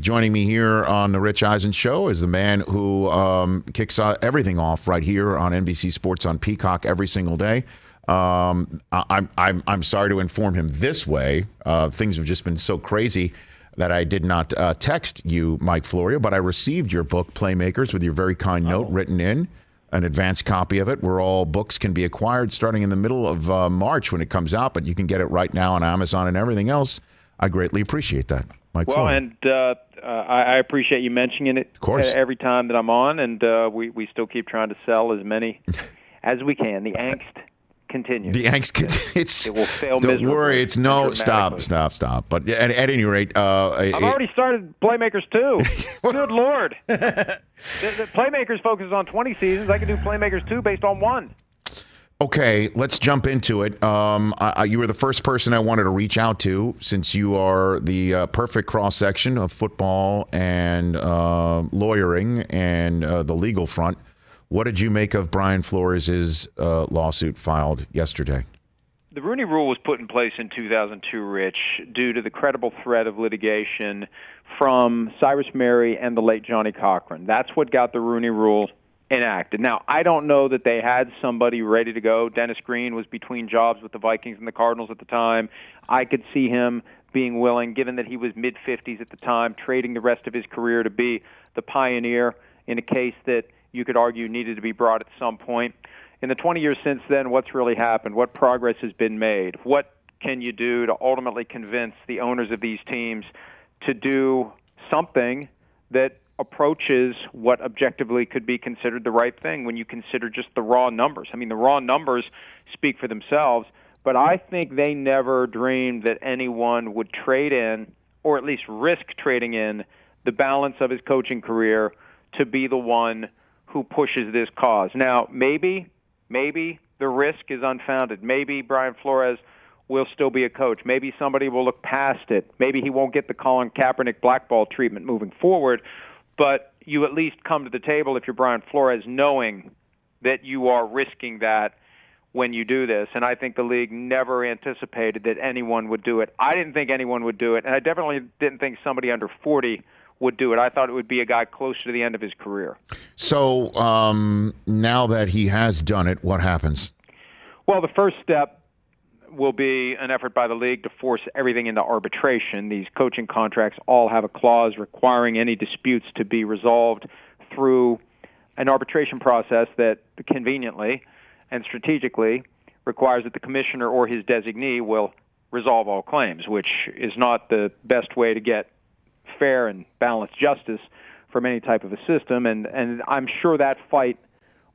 Joining me here on the Rich Eisen Show is the man who kicks everything off right here on NBC Sports on Peacock every single day. I'm sorry to inform him this way. Things have just been so crazy that I did not text you, Mike Florio, but I received your book, Playmakers, with your very kind note written in, an advanced copy of it, where all books can be acquired starting in the middle of March when it comes out, but you can get it right now on Amazon and everything else. I greatly appreciate that, Mike Florio. And I appreciate you mentioning it every time that I'm on, and we still keep trying to sell as many as we can. The angst continues. The angst continues. It will fail Don't miserably. worry, it's no stop. But at any rate, I've already started Playmakers 2. Good Lord. the Playmakers focuses on 20 seasons. I can do Playmakers 2 based on 1. Okay, let's jump into it. You were the first person I wanted to reach out to, since you are the perfect cross-section of football and lawyering and the legal front. What did you make of Brian Flores' lawsuit filed yesterday? The Rooney Rule was put in place in 2002, Rich, due to the credible threat of litigation from Cyrus Mehri and the late Johnny Cochran. That's what got the Rooney Rule enacted. Now, I don't know that they had somebody ready to go. Dennis Green was between jobs with the Vikings and the Cardinals at the time. I could see him being willing, given that he was mid-50s at the time, trading the rest of his career to be the pioneer in a case that you could argue needed to be brought at some point. In the 20 years since then, what's really happened? What progress has been made? What can you do to ultimately convince the owners of these teams to do something that approaches what objectively could be considered the right thing when you consider just the raw numbers? I mean, the raw numbers speak for themselves, but I think they never dreamed that anyone would trade in, or at least risk trading in, the balance of his coaching career to be the one who pushes this cause. Now, maybe the risk is unfounded. Maybe Brian Flores will still be a coach. Maybe somebody will look past it. Maybe he won't get the Colin Kaepernick blackball treatment moving forward. But you at least come to the table, if you're Brian Flores, knowing that you are risking that when you do this. And I think the league never anticipated that anyone would do it. I didn't think anyone would do it, and I definitely didn't think somebody under 40 would do it. I thought it would be a guy closer to the end of his career. So now that he has done it, what happens? Well, the first step will be an effort by the league to force everything into arbitration. These coaching contracts all have a clause requiring any disputes to be resolved through an arbitration process that conveniently and strategically requires that the commissioner or his designee will resolve all claims, which is not the best way to get fair and balanced justice from any type of a system, and I'm sure that fight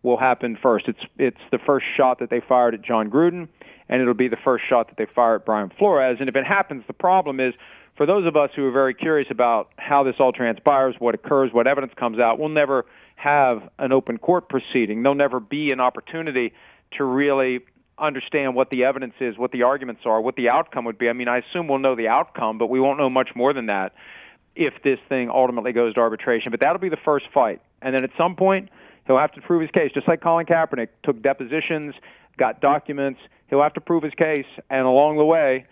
will happen first. It's the first shot that they fired at John Gruden, and it'll be the first shot that they fire at Brian Flores. And if it happens, the problem is, for those of us who are very curious about how this all transpires, what occurs, what evidence comes out, we'll never have an open court proceeding. There'll never be an opportunity to really understand what the evidence is, what the arguments are, what the outcome would be. I mean, I assume we'll know the outcome, but we won't know much more than that if this thing ultimately goes to arbitration. But that'll be the first fight. And then at some point, he'll have to prove his case, just like Colin Kaepernick took depositions, got documents. He'll have to prove his case. And along the way,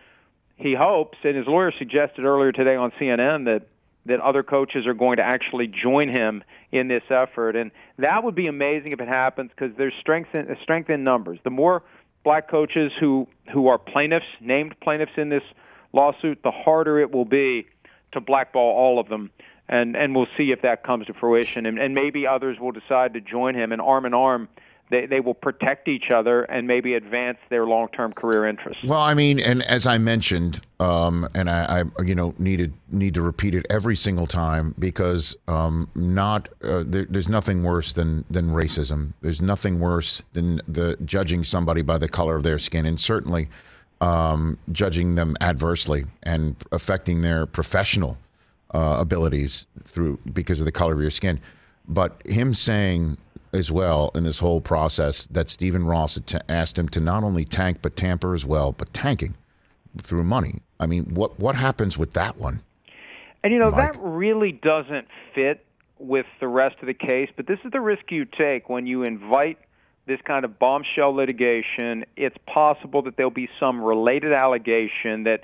he hopes, and his lawyer suggested earlier today on CNN that other coaches are going to actually join him in this effort. And that would be amazing if it happens, because there's strength in numbers. The more black coaches who are plaintiffs, named plaintiffs in this lawsuit, the harder it will be to blackball all of them, and we'll see if that comes to fruition. And maybe others will decide to join him, and arm in arm, they will protect each other and maybe advance their long-term career interests. Well, I mean, and as I mentioned, and I need to repeat it every single time, because there's nothing worse than racism. There's nothing worse than judging somebody by the color of their skin, and certainly judging them adversely and affecting their professional abilities because of the color of your skin. But him saying as well in this whole process that Stephen Ross had asked him to not only tank but tamper as well, but tanking through money. I mean, what happens with that one? And Mike? that really doesn't fit with the rest of the case, but this is the risk you take when you invite this kind of bombshell litigation. It's possible that there'll be some related allegation that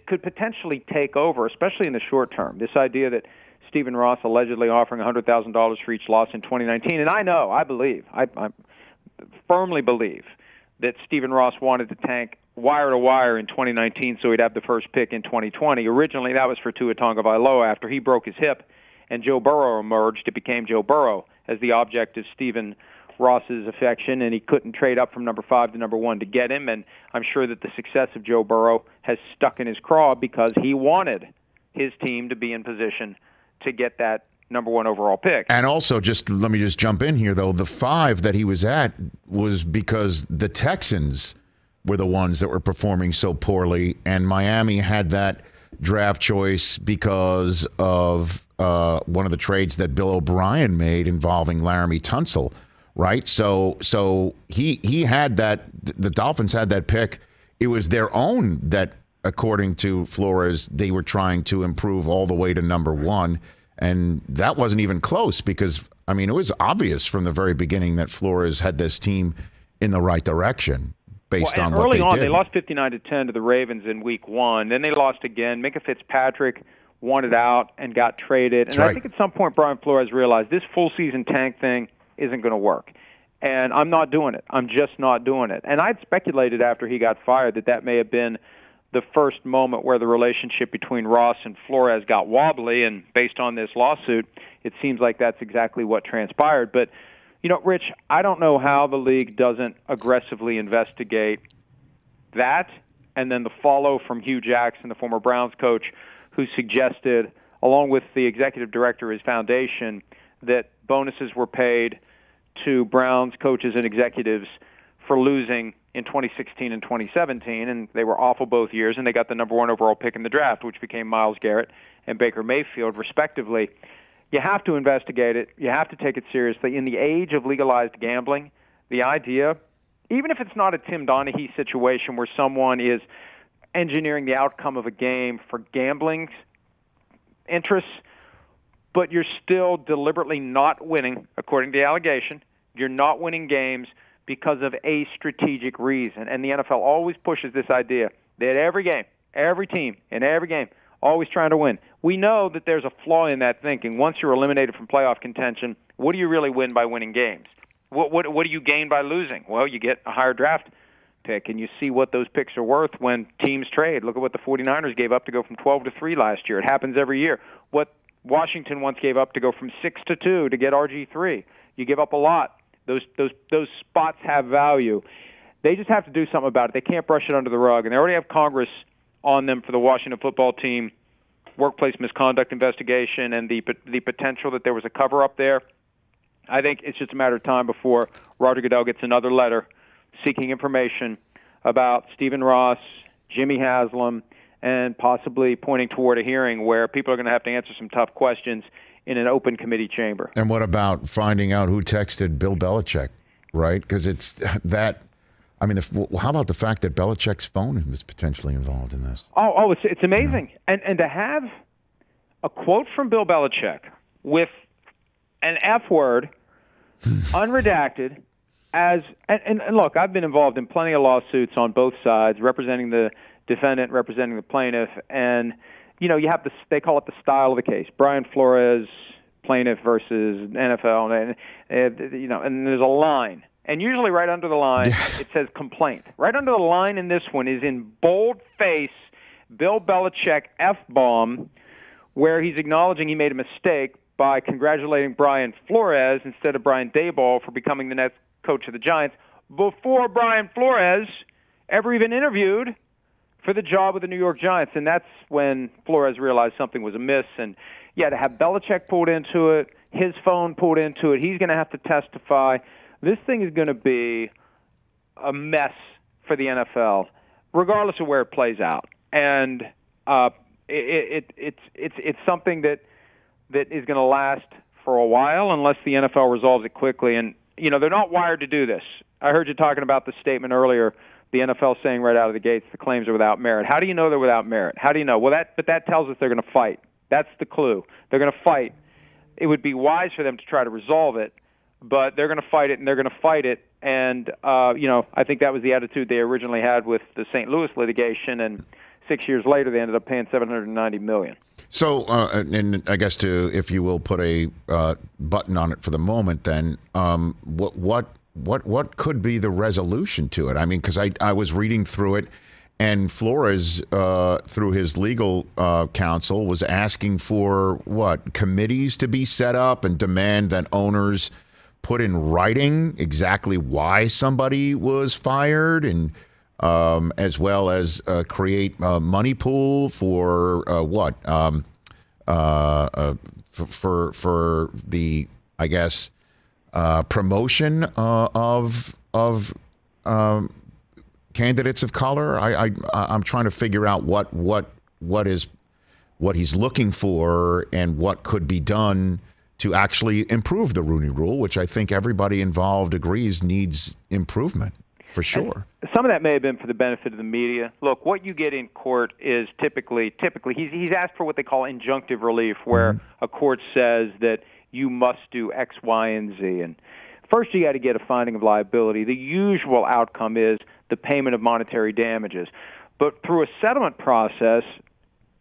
could potentially take over, especially in the short term. This idea that Stephen Ross allegedly offering $100,000 for each loss in 2019. And I firmly believe that Stephen Ross wanted to tank wire to wire in 2019 so he'd have the first pick in 2020. Originally, that was for Tua Tagovailoa. After he broke his hip and Joe Burrow emerged, it became Joe Burrow as the object of Stephen Ross's affection, and he couldn't trade up from number 5 to number 1 to get him. And I'm sure that the success of Joe Burrow has stuck in his craw because he wanted his team to be in position to get that number 1 overall pick. And also, let me jump in here, though. The 5 that he was at was because the Texans were the ones that were performing so poorly, and Miami had that draft choice because of one of the trades that Bill O'Brien made involving Laramie Tunsil, right? So he had that. The Dolphins had that pick. It was their own that, according to Flores, they were trying to improve all the way to number 1. And that wasn't even close because, I mean, it was obvious from the very beginning that Flores had this team in the right direction based on what they did. Early on, they lost 59-10 to the Ravens in week 1. Then they lost again. Minka Fitzpatrick wanted out and got traded. And I think at some point Brian Flores realized this full season tank thing isn't going to work. And I'm not doing it. I'm just not doing it. And I'd speculated after he got fired that may have been the first moment where the relationship between Ross and Flores got wobbly, and based on this lawsuit, it seems like that's exactly what transpired. But, Rich, I don't know how the league doesn't aggressively investigate that, and then the follow from Hugh Jackson, the former Browns coach, who suggested, along with the executive director of his foundation, that bonuses were paid to Browns coaches and executives for losing in 2016 and 2017, and they were awful both years, and they got the number 1 overall pick in the draft, which became Myles Garrett and Baker Mayfield, respectively. You have to investigate it. You have to take it seriously. In the age of legalized gambling, the idea, even if it's not a Tim Donaghy situation where someone is engineering the outcome of a game for gambling interests, but you're still deliberately not winning, according to the allegation, you're not winning games because of a strategic reason. And the NFL always pushes this idea that every game, every team, in every game, always trying to win. We know that there's a flaw in that thinking. Once you're eliminated from playoff contention, what do you really win by winning games? What do you gain by losing? Well, you get a higher draft pick, and you see what those picks are worth when teams trade. Look at what the 49ers gave up to go from 12 to 3 last year. It happens every year. What Washington once gave up to go from 6 to 2 to get RG3. You give up a lot. Those spots have value. They just have to do something about it. They can't brush it under the rug. And they already have Congress on them for the Washington football team workplace misconduct investigation and the potential that there was a cover-up there. I think it's just a matter of time before Roger Goodell gets another letter seeking information about Stephen Ross, Jimmy Haslam, and possibly pointing toward a hearing where people are going to have to answer some tough questions in an open committee chamber. And what about finding out who texted Bill Belichick, right? Because it's that. I mean, how about the fact that Belichick's phone was potentially involved in this? It's amazing. And to have a quote from Bill Belichick with an F word, unredacted, and look, I've been involved in plenty of lawsuits on both sides, representing the defendant, representing the plaintiff, and you have they call it the style of the case. Brian Flores, plaintiff versus NFL, and there's a line. And usually right under the line, it says complaint. Right under the line in this one is in bold face, Bill Belichick F-bomb, where he's acknowledging he made a mistake by congratulating Brian Flores instead of Brian Daboll for becoming the next coach of the Giants before Brian Flores ever even interviewed for the job with the New York Giants. And that's when Flores realized something was amiss. And, to have Belichick pulled into it, his phone pulled into it, he's going to have to testify. This thing is going to be a mess for the NFL, regardless of where it plays out. And it's something that is going to last for a while unless the NFL resolves it quickly. And, they're not wired to do this. I heard you talking about the statement earlier, the NFL saying right out of the gates the claims are without merit. How do you know they're without merit? How do you know? Well, that tells us they're going to fight. That's the clue. They're going to fight. It would be wise for them to try to resolve it, but they're going to fight it, and they're going to fight it. And, I think that was the attitude they originally had with the St. Louis litigation, and 6 years later, they ended up paying $790 million. So, and I guess to, if you will, put a button on it for the moment, then what could be the resolution to it? I mean, because I was reading through it, and Flores, through his legal counsel, was asking for committees to be set up and demand that owners put in writing exactly why somebody was fired, and as well as create a money pool for for the, I guess, promotion of candidates of color. I'm trying to figure out what he's looking for and what could be done to actually improve the Rooney Rule, which I think everybody involved agrees needs improvement, for sure. And some of that may have been for the benefit of the media. Look, what you get in court is typically he's asked for what they call injunctive relief, where a court says that you must do X, Y, and Z. And first you got to get a finding of liability. The usual outcome is the payment of monetary damages. But through a settlement process,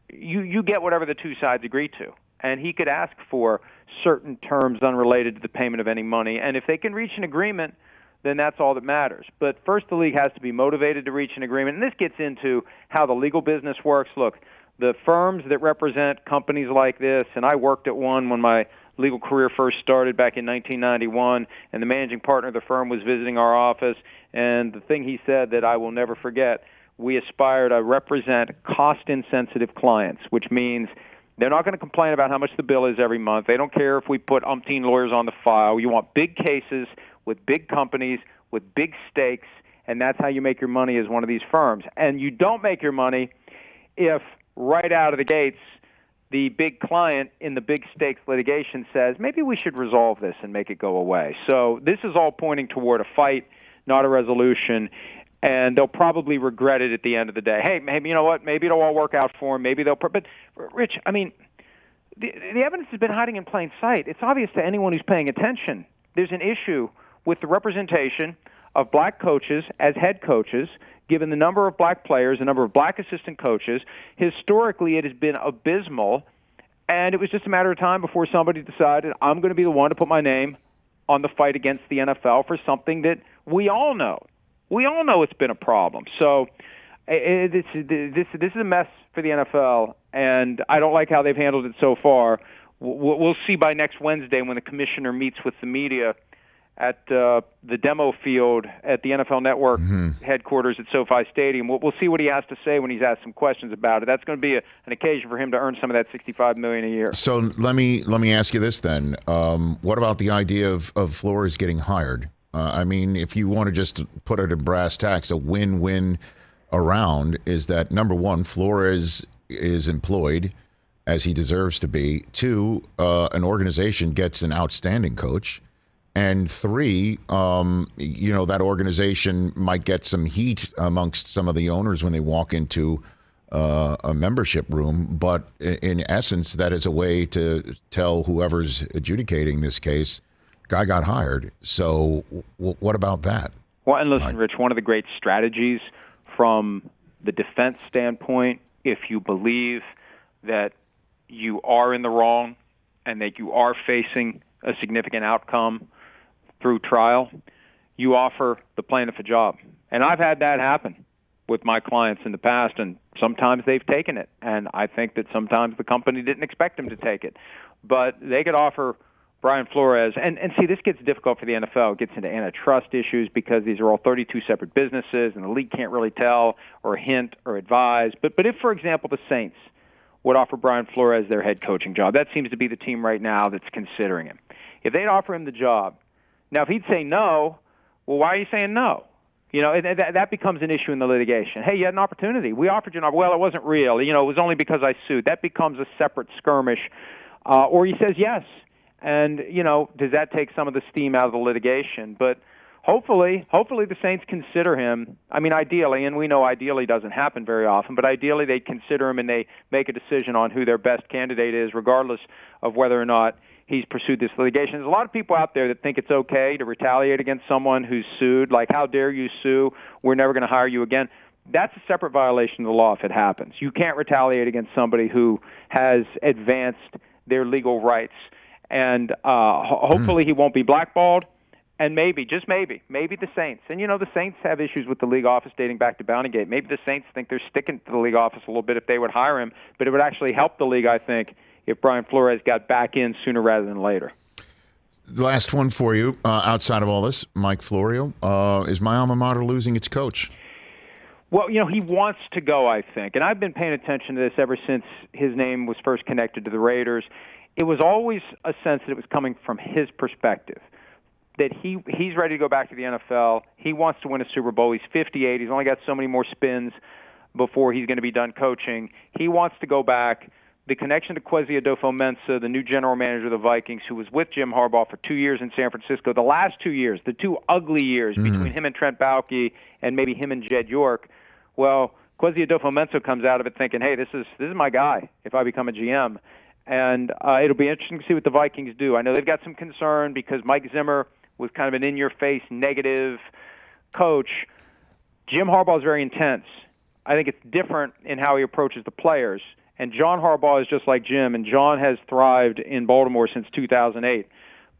you get whatever the two sides agree to. And he could ask for certain terms unrelated to the payment of any money. And if they can reach an agreement, then that's all that matters. But first, the league has to be motivated to reach an agreement. And this gets into how the legal business works. Look, the firms that represent companies like this, and I worked at one when my legal career first started back in 1991, and the managing partner of the firm was visiting our office, and the thing he said that I will never forget, we aspire to represent cost-insensitive clients, which means they're not going to complain about how much the bill is every month. They don't care if we put umpteen lawyers on the file. You want big cases with big companies, with big stakes, and that's how you make your money as one of these firms. And you don't make your money if right out of the gates the big client in the big stakes litigation says, maybe we should resolve this and make it go away. So this is all pointing toward a fight, not a resolution. And they'll probably regret it at the end of the day. Hey, maybe, you know what? Maybe it'll all work out for them. Maybe they'll. But, Rich, I mean, the evidence has been hiding in plain sight. It's obvious to anyone who's paying attention. There's an issue with the representation of black coaches as head coaches, given the number of black players, the number of black assistant coaches. Historically, it has been abysmal, and it was just a matter of time before somebody decided, I'm going to be the one to put my name on the fight against the NFL for something that we all know. We all know it's been a problem. So this is a mess for the NFL, and I don't like how they've handled it so far. We'll see by next Wednesday when the commissioner meets with the media at the demo field at the NFL Network headquarters at SoFi Stadium. We'll see what he has to say when he's asked some questions about it. That's going to be an occasion for him to earn some of that $65 million a year. So let me ask you this then. What about the idea of Flores getting hired? I mean, if you want to just put it in brass tacks, a win-win around is that, number one, Flores is employed as he deserves to be. Two, an organization gets an outstanding coach. And three, that organization might get some heat amongst some of the owners when they walk into a membership room. But in essence, that is a way to tell whoever's adjudicating this case, guy got hired. So what about that? Well, and listen, Rich, one of the great strategies from the defense standpoint, if you believe that you are in the wrong and that you are facing a significant outcome through trial, you offer the plaintiff a job. And I've had that happen with my clients in the past, and sometimes they've taken it. And I think that sometimes the company didn't expect them to take it. But they could offer Brian Flores, and see, this gets difficult for the NFL. It gets into antitrust issues because these are all 32 separate businesses, and the league can't really tell or hint or advise. But if, for example, the Saints would offer Brian Flores their head coaching job, that seems to be the team right now that's considering him. If they'd offer him the job, now if he'd say no, well, why are you saying no? You know, that becomes an issue in the litigation. Hey, you had an opportunity. We offered you an opportunity. Well, it wasn't real. You know, it was only because I sued. That becomes a separate skirmish. Or he says yes. And, you know, does that take some of the steam out of the litigation? But hopefully the Saints consider him. I mean, ideally, and we know ideally doesn't happen very often, but ideally they consider him and they make a decision on who their best candidate is, regardless of whether or not he's pursued this litigation. There's a lot of people out there that think it's okay to retaliate against someone who's sued, like, how dare you sue? We're never going to hire you again. that's a separate violation of the law if it happens. You can't retaliate against somebody who has advanced their legal rights. And hopefully he won't be blackballed. And maybe, just maybe the Saints. And, the Saints have issues with the league office dating back to Bountygate. Maybe the Saints think they're sticking to the league office a little bit if they would hire him. But it would actually help the league, I think, if Brian Flores got back in sooner rather than later. The last one for you, outside of all this, Mike Florio. Is my alma mater losing its coach? Well, he wants to go, I think. And I've been paying attention to this ever since his name was first connected to the Raiders. It was always a sense that it was coming from his perspective, that he's ready to go back to the NFL. He wants to win a Super Bowl. He's 58. He's only got so many more spins before he's going to be done coaching. He wants to go back. The connection to Kwesi Adolfo-Mensah, the new general manager of the Vikings, who was with Jim Harbaugh for 2 years in San Francisco, the last 2 years, the two ugly years between him and Trent Baalke and maybe him and Jed York. Well, Kwesi Adolfo-Mensah comes out of it thinking, hey, this is my guy if I become a GM. And it'll be interesting to see what the Vikings do. I know they've got some concern because Mike Zimmer was kind of an in-your-face negative coach. Jim Harbaugh is very intense. I think it's different in how he approaches the players. And John Harbaugh is just like Jim, and John has thrived in Baltimore since 2008.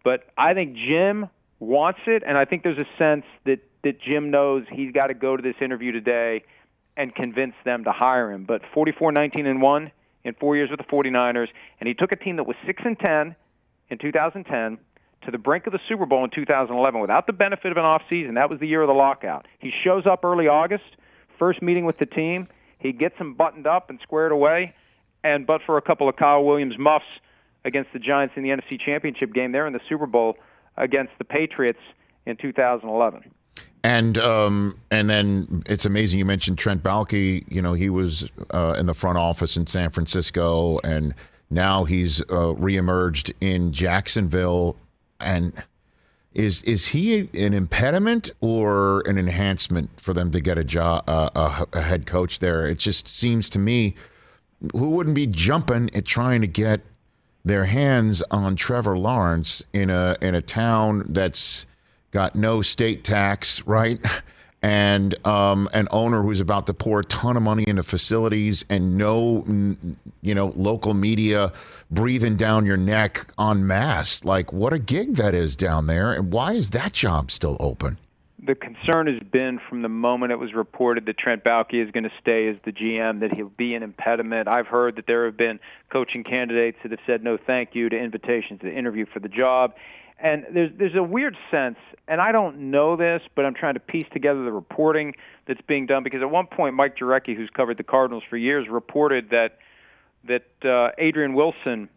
But I think Jim wants it, and I think there's a sense that Jim knows he's got to go to this interview today and convince them to hire him. But 44-19-1 in 4 years with the 49ers, and he took a team that was 6-10 in 2010 to the brink of the Super Bowl in 2011 without the benefit of an offseason. That was the year of the lockout. He shows up early August, first meeting with the team. He gets them buttoned up and squared away, but for a couple of Kyle Williams muffs against the Giants in the NFC Championship game, they're in the Super Bowl against the Patriots in 2011. And then it's amazing you mentioned Trent Baalke. He was in the front office in San Francisco, and now he's reemerged in Jacksonville. And is he an impediment or an enhancement for them to get a job, a head coach there? It just seems to me, who wouldn't be jumping at trying to get their hands on Trevor Lawrence in a town that's got no state tax, right? And an owner who's about to pour a ton of money into facilities and no, local media breathing down your neck en masse. Like, what a gig that is down there. And why is that job still open? The concern has been from the moment it was reported that Trent Baalke is going to stay as the GM, that he'll be an impediment. I've heard that there have been coaching candidates that have said no thank you to invitations to interview for the job. And there's a weird sense, and I don't know this, but I'm trying to piece together the reporting that's being done, because at one point Mike Jurecki, who's covered the Cardinals for years, reported that Adrian Wilson,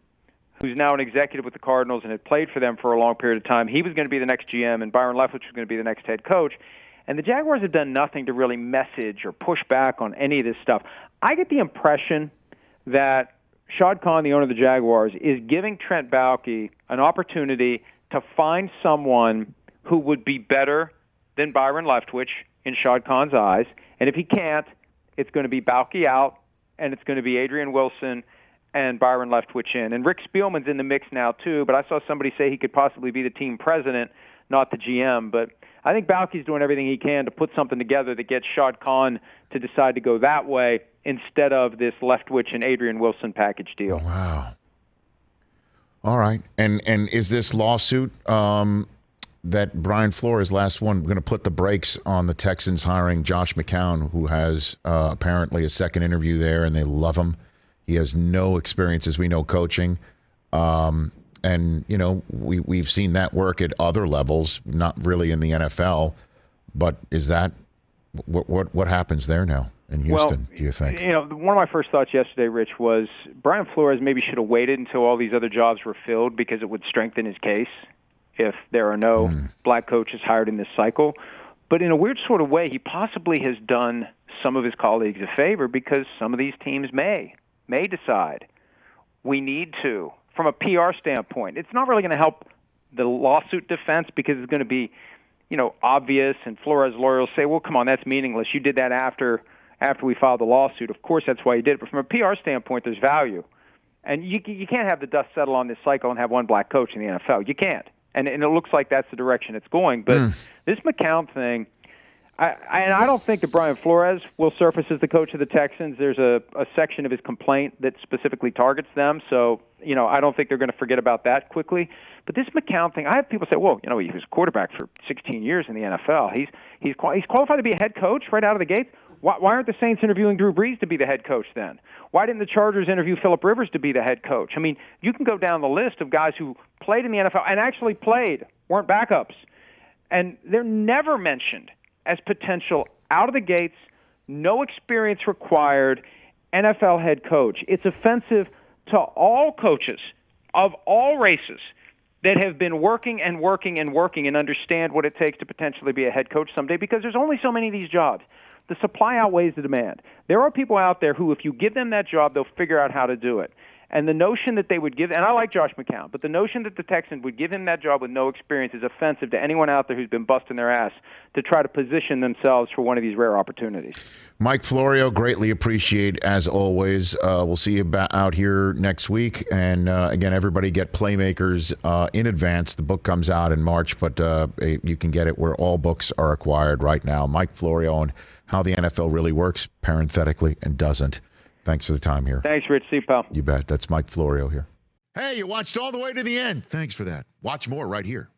who's now an executive with the Cardinals and had played for them for a long period of time, he was going to be the next GM, and Byron Leftwich was going to be the next head coach. And the Jaguars have done nothing to really message or push back on any of this stuff. I get the impression that Shad Khan, the owner of the Jaguars, is giving Trent Baalke an opportunity to find someone who would be better than Byron Leftwich in Shad Khan's eyes. And if he can't, it's going to be Baalke out, and it's going to be Adrian Wilson and Byron Leftwich in. And Rick Spielman's in the mix now, too, but I saw somebody say he could possibly be the team president, not the GM. But I think Baalke's doing everything he can to put something together that gets Shad Khan to decide to go that way instead of this Leftwich and Adrian Wilson package deal. Wow. All right. And is this lawsuit that Brian Flores, last one, going to put the brakes on the Texans hiring Josh McCown, who has apparently a second interview there, and they love him. He has no experience, as we know, coaching. And, we've seen that work at other levels, not really in the NFL. But is that what happens there now in Houston, do you think? One of my first thoughts yesterday, Rich, was Brian Flores maybe should have waited until all these other jobs were filled, because it would strengthen his case if there are no black coaches hired in this cycle. But in a weird sort of way, he possibly has done some of his colleagues a favor, because some of these teams may decide we need to, from a PR standpoint. It's not really going to help the lawsuit defense, because it's going to be, obvious, and Flores' lawyer will say, well, come on, that's meaningless. You did that after we filed the lawsuit. Of course, that's why you did it. But from a PR standpoint, there's value. And you can't have the dust settle on this cycle and have one black coach in the NFL. You can't. And it looks like that's the direction it's going. But this McCown thing, I don't think that Brian Flores will surface as the coach of the Texans. There's a section of his complaint that specifically targets them. So, I don't think they're going to forget about that quickly. But this McCown thing, I have people say, well, he was quarterback for 16 years in the NFL. He's qualified to be a head coach right out of the gate. Why aren't the Saints interviewing Drew Brees to be the head coach then? Why didn't the Chargers interview Phillip Rivers to be the head coach? I mean, you can go down the list of guys who played in the NFL and actually played, weren't backups. And they're never mentioned as potential out of the gates, no experience required, NFL head coach. It's offensive to all coaches of all races that have been working and understand what it takes to potentially be a head coach someday, because there's only so many of these jobs. The supply outweighs the demand. There are people out there who, if you give them that job, they'll figure out how to do it. And the notion that they would give, and I like Josh McCown, but the notion that the Texans would give him that job with no experience is offensive to anyone out there who's been busting their ass to try to position themselves for one of these rare opportunities. Mike Florio, greatly appreciate as always. We'll see you out here next week. And again, everybody get Playmakers in advance. The book comes out in March, but you can get it where all books are acquired right now. Mike Florio on how the NFL really works, parenthetically, and doesn't. Thanks for the time here. Thanks, Rich. See you, pal. You bet. That's Mike Florio here. Hey, you watched all the way to the end. Thanks for that. Watch more right here.